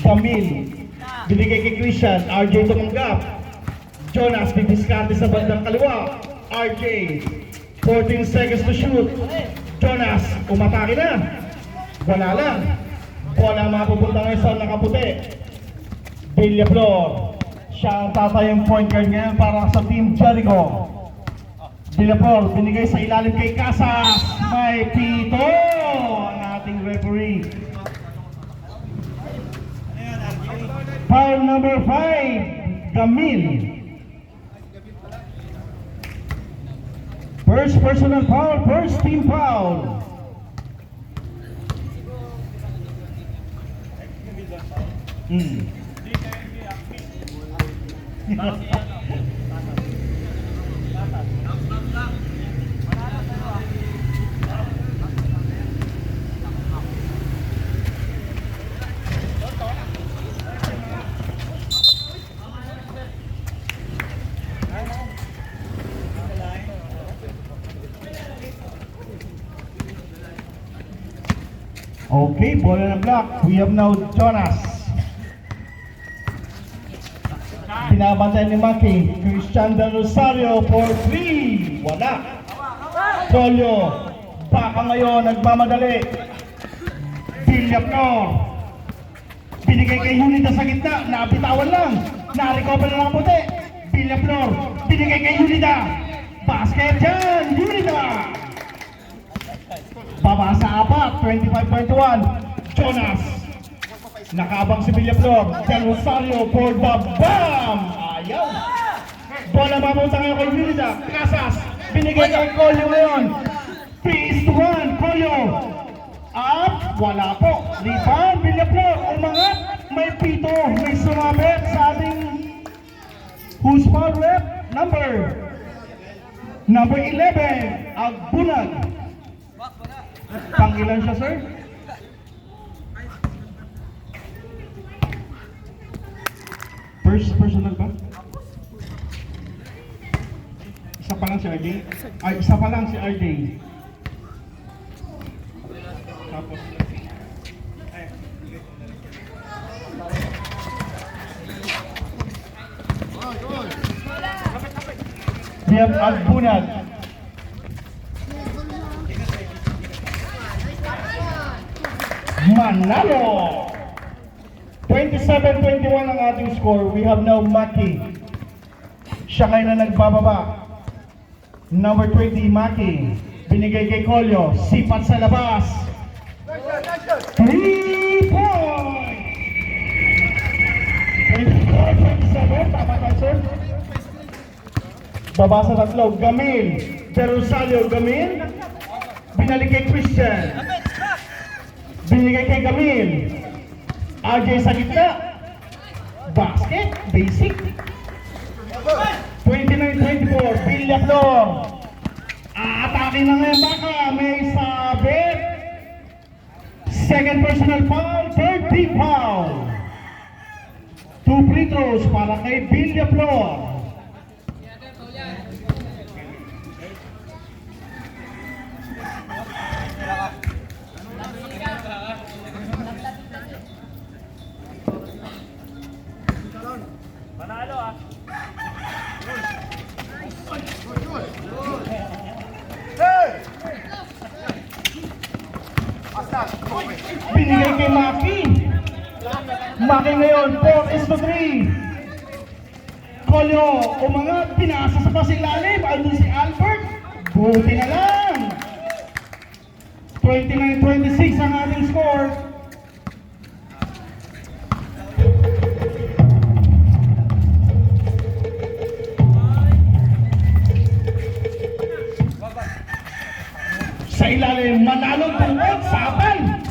Camille, binigay kay Christian. RJ tumanggap. Jonas, bibiskarte sa bandang kaliwa. RJ, 14 seconds to shoot. Jonas, umatake na. Wala lang. Bola mapupunta ngayon sa nakaputi. Villaflor, siya ang tatayang point guard ngayon para sa Team Jericho. Villaflor, binigay sa ilalim kay Casas. May pito ang ating referee. Foul number 5, Gamil. First personal foul, first team foul. Okay, bola na block. We have now Jonas. Binabantay ni Maki. Christian Del Rosario for 3. Wala. Solyo. Baka ngayon nagmamadali. Villaflor. Binigay kay Junida sa gitna. Nabitawan lang. Na-recover na lang puti. Villaflor. Binigay kay Junida. Basket dyan. Junida. Baba sa apat, 25-21. Jonas. Nakaabang si Villaflor. Del Rosario for the bomb. Ayaw. Bola mapunta ngayon kay Junida. Casas. Binigay kay Colio ngayon. 3-1. Colio. Up. Wala po. Rebound. Villaflor. Umangat. May pito. May sumabit sa ating who's foul rep? Number 11. Agbunag. Pangilan siya, sir? First personal ba? Isa pa lang si RJ? Ay, isa pa lang si RJ. Tapos we have Agbunag. Manalo! 27-21 ang ating score. We have now Maki. Siya ngayon na nagbababa. Number 20, Maki. Binigay kay Colio. Sipat sa labas. 3 point! 24-27. Tama ka, sir? Baba sa tatlo. Gamil. Del Rosario. Gamil. Binalik kay Christian. Binigay kay Gamil. RJ sa gitna. Basket. Basic. 29-24. Villaflor. Atake na ngayon baka. May sabit. Second personal foul. Third team foul. 2 free throws para kay Villaflor. Panalo ah. Binigay kay Maki. Maki ngayon, 4-3. Colio, umangat, pinasa sa pasilalim. Andun si Albert. Buti na lang. 29-26 ang ating score. Sa ilalim, Manalo tungkol sa apan.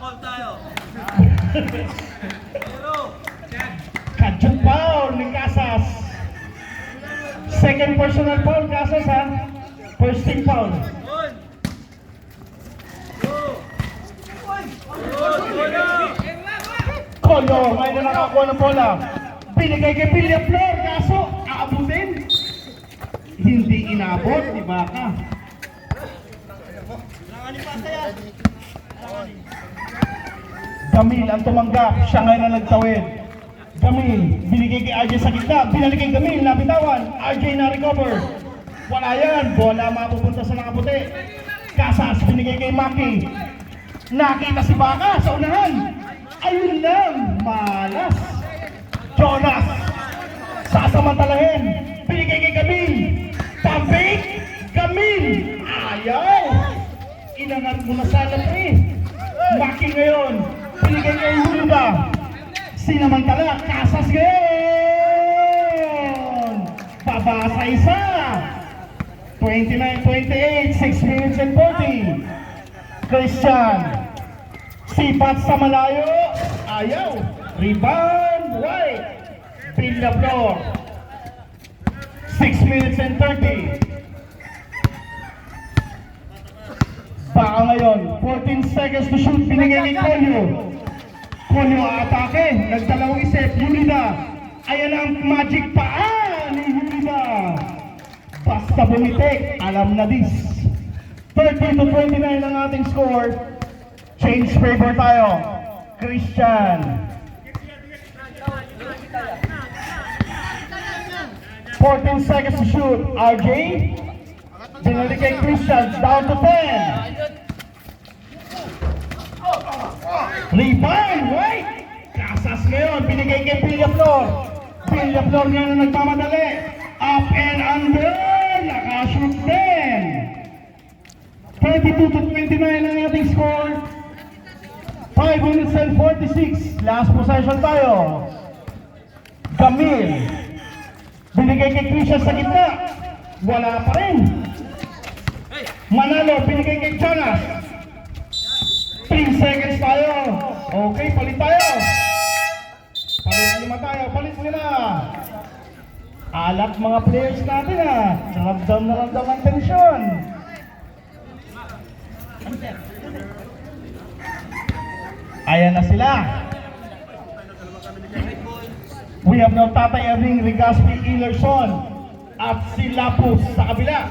Paul tayo. Kadjut foul ni Casas. Second personal foul, Casas ha. First team foul. Colio, ngayon na nakakuha ng bola. Binigay kay Villaflor, kaso aabutin. Hindi inabot, di ba ka? Gamil ang tumanggap, siya ngayon ang nagtawid. Gamil, binigay kay RJ sa gitna, binalik kay Gamil, nabitawan, RJ na recover. Wala yan, bola mapupunta sa nakaputi. Casas, binigay kay Maki. Nakita si Baka sa unahan. Ayun lang, malas. Jonas, sasamantalahin, binigay kay Gamil. Pambig, Gamil, ayaw. Inangat mo na sana Maki ngayon, binigay kay Hulda. Sinamantala, Casas ngayon. Babasa isa. 29-28, 6 minutes and 40. Christian. Sipat sa malayo. Ayaw. Rebound, right. Bill the floor. 6 minutes and 30. Baka ngayon, 14 seconds to shoot. Binigay kay Kolyo. Kolyo atake. Nagdalawang isip. Yulida. Ayan ang magic paa ni Yulida. Basta bumitik. Alam na this. 30-29 ang ating score. Change favor tayo. Christian. 14 seconds to shoot. RJ. Binalik kay Christian. Down to 10. Rebound, right? Casas ngayon, binigay kay Villaflor. Villaflor nga na nagmamadali. Up and under, nakashoot din. 32-29 ang ating score. 5 minutes and 46. Last possession tayo. Gamil. Binigay kay Christian sa gitna. Wala pa rin. Manalo, binigay kay Jonas. 3 seconds tayo. Okay, palit tayo. Palit lima tayo, palit lima. Alak mga players natin Ramdam na ramdam ang tensyon. Ayan na sila. We have now Tatay Erling, Rigaspi, Ilerson at si Lapus sa kabila.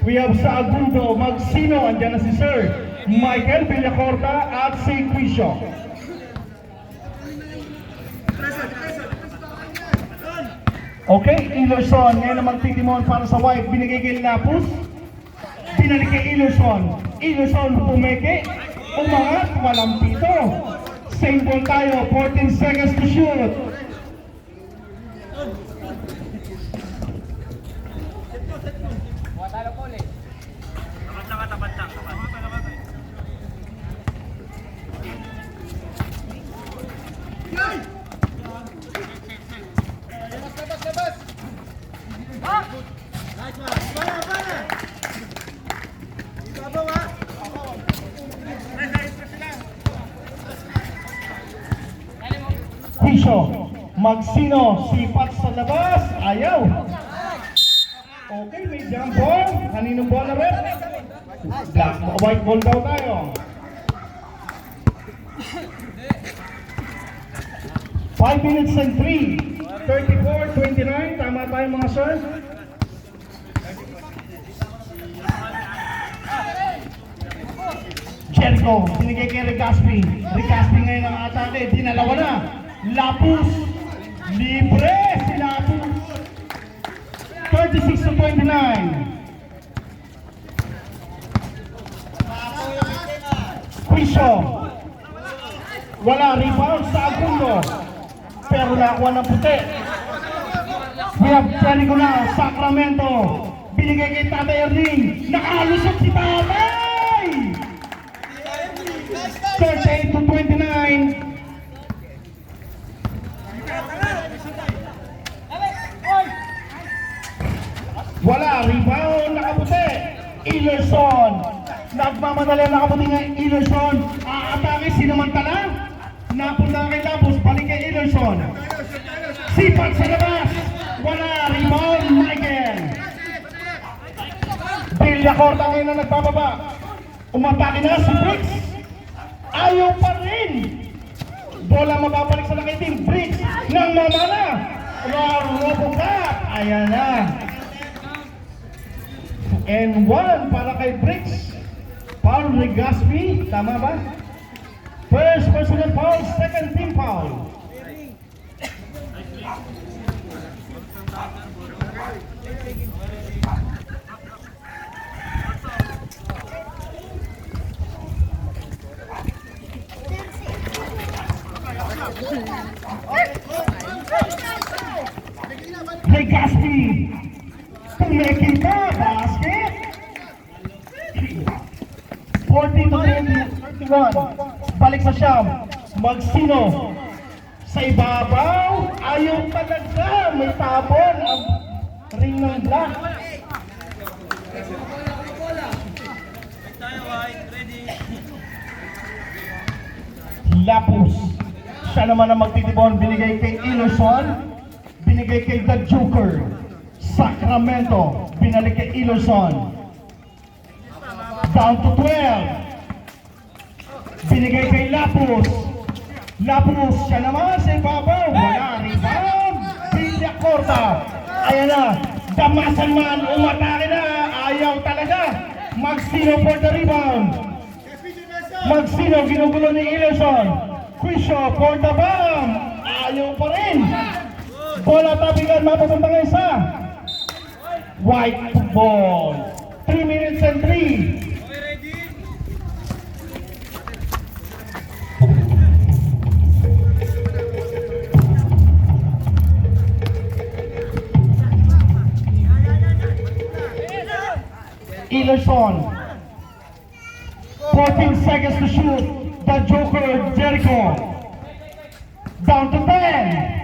We have sa Agudo, Magsino, andyan na si Sir Michael Villacorta at si Quisio. Okay, Ilerson, ngayon naman titimon para sa white, binigay kay Lapus. Binalik kay Ilerson. Ilerson pumeke, umangat, walang pito. Same ball tayo, 14 seconds to shoot. Magsino, sipat sa labas, ayaw. Okay, may jump ball. Kaninong ball na rin? White ball daw tayo. Five minutes and 3. 34-29. Tama tayo mga sir. Jericho, binigay kay Rigaspi. Rigaspi ngayon ang atake. Dinalawa na. Lapus. Libre si Lapus. 36-29. Quisio. Wala, rebound sa Agundo. Pero nakuha ng puti. We have Jericho na, Sacramento. Binigay kay Tatay Erling. Nakalusot si Tatay! 38-29. Wala, rebound, nakaputi. Ilerson. Nagmamadali ang nakaputi nga Ilerson. Aatake, sinamantala. Napunta kay Lapus, balik kay Ilerson. Sipat sa labas. Wala, rebound, Michael. Villacorta ngayon na nagpapaba. Umatake na si Briggs. Ayaw pa rin. Bola mababalik sa nakiting. Briggs ng mamana. Robocap. Ayan na. And 1 para kay Briggs. Paul Regaspi, tama ba? First personal foul, second team foul. Regaspi, tumekita, basket. 40 to 31. Balik sa Siyam. Magsino. Sa ibabaw. Ayaw talaga. May tabon ang ring ng black. Lapus. Siya naman ang magtitibon. Binigay kay Iluson. Binigay kay The Joker. Sacramento. Binalik kay Iluson. Down to 12. Binigay kay Lapus. Lapus, siya naman sa ibabaw. Wala, rebound. Villa Corta. Ayan na. Damasan man, umatake na. Ayaw talaga. Magsino for the rebound. Magsino, ginugulo ni Iluson. Quisho for the bomb. Ayaw pa rin. Bola tabigan, mapapunta ngayon sa white ball. 3 minutes and 3. Iluson. 14 seconds to shoot. The Joker, Jericho. Down to 10.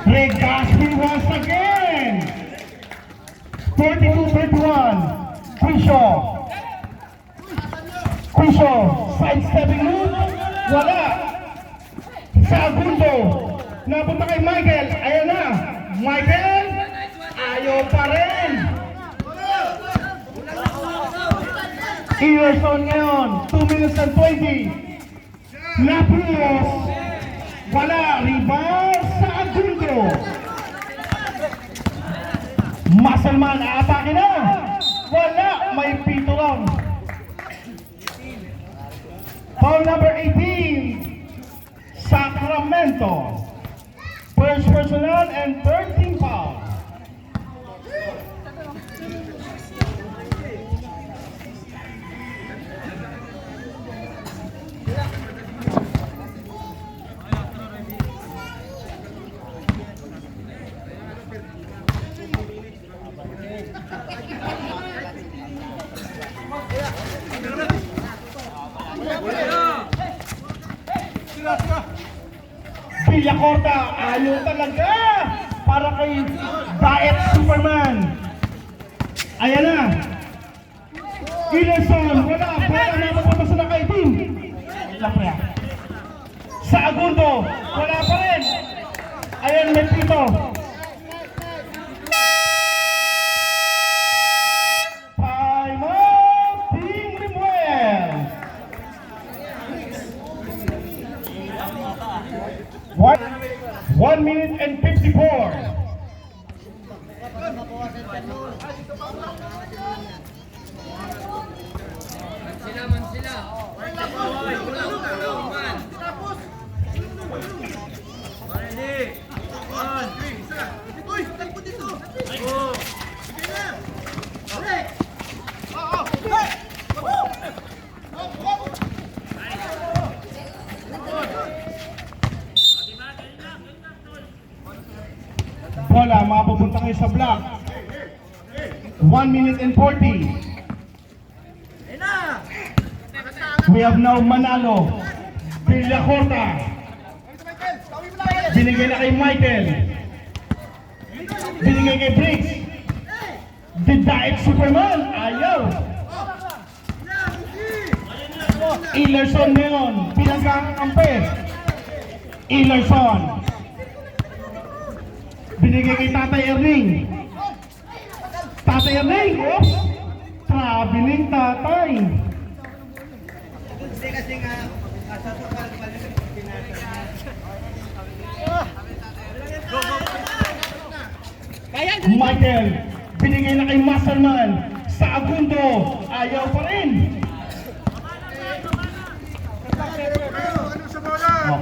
Regaspi once again. 32-31. Quisho. Quisho. Sidestepping move. Wala. Segundo. Napunta kay Michael. Ayan na. Michael. Ayaw pa rin. Iluson ngayon. 2 minutes and 20. Lapus. Wala. Rebound sa Agundo. Muscleman, aatake na. Wala. May pito lang. Foul number 18. Sacramento. First personal and third team foul. Villa Corta, ayaw talaga para kay Diet Superman. Ayan na. Iluson, wala. Bola na mapunta sa nakaitim. Sa Agundo, wala pa rin. Ayan, may pito. Time out, Team Limuel. 1 minute and 54. Bola, mapupunta kayo sa block. 1 minute and 40. We have now Manalo. Villa Corta. Binigay na kay Michael. Binigay kay Briggs. The Diet Superman. Ayaw. Iluson ngayon. Pinagkakampi. Iluson. Binigay kay Tatay Erning. Tatay Erning, oops! Traveling tatay. Kasi nga, sasukal pa rin Michael, binigay na kay Muscleman. sa Agundo. Ayaw pa rin.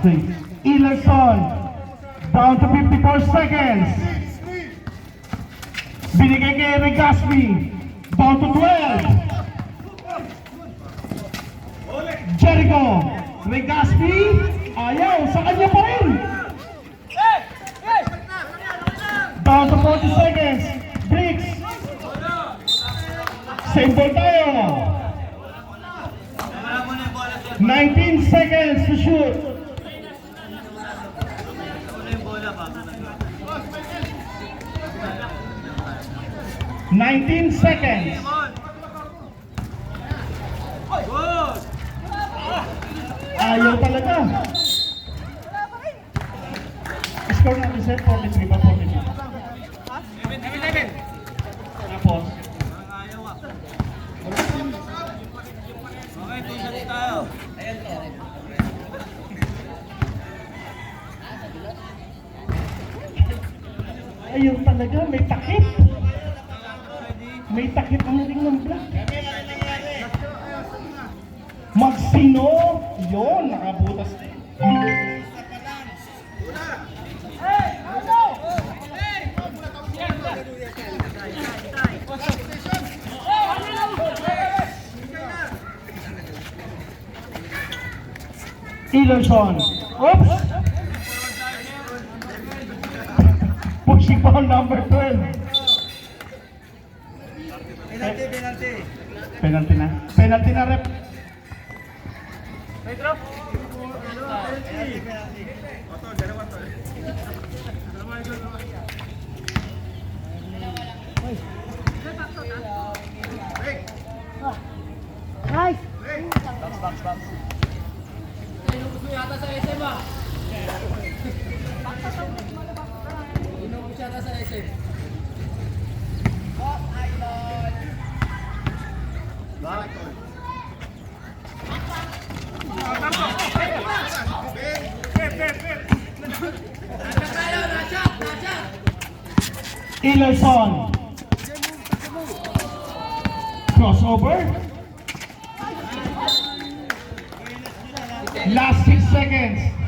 Okay. Ilerson. Down to 54 seconds. Binigay kay Regaspi. Down to 12. Jericho. Regaspi. Ayaw. Sa kanya pa rin. Down to 40 seconds. Briggs. Same ball tayo. 19 seconds to shoot. 19 seconds. Ayaw talaga. Score natin set 43 ba 42? Tapos ayaw talaga, may takip. May takip ang ring ng black. Magsino, yun, nakabutas din. Ilerson. Oops! Pushing ball number 12. Penalty na. Penalty na, rep. Nice! Ilerson. Crossover. Last 6 seconds.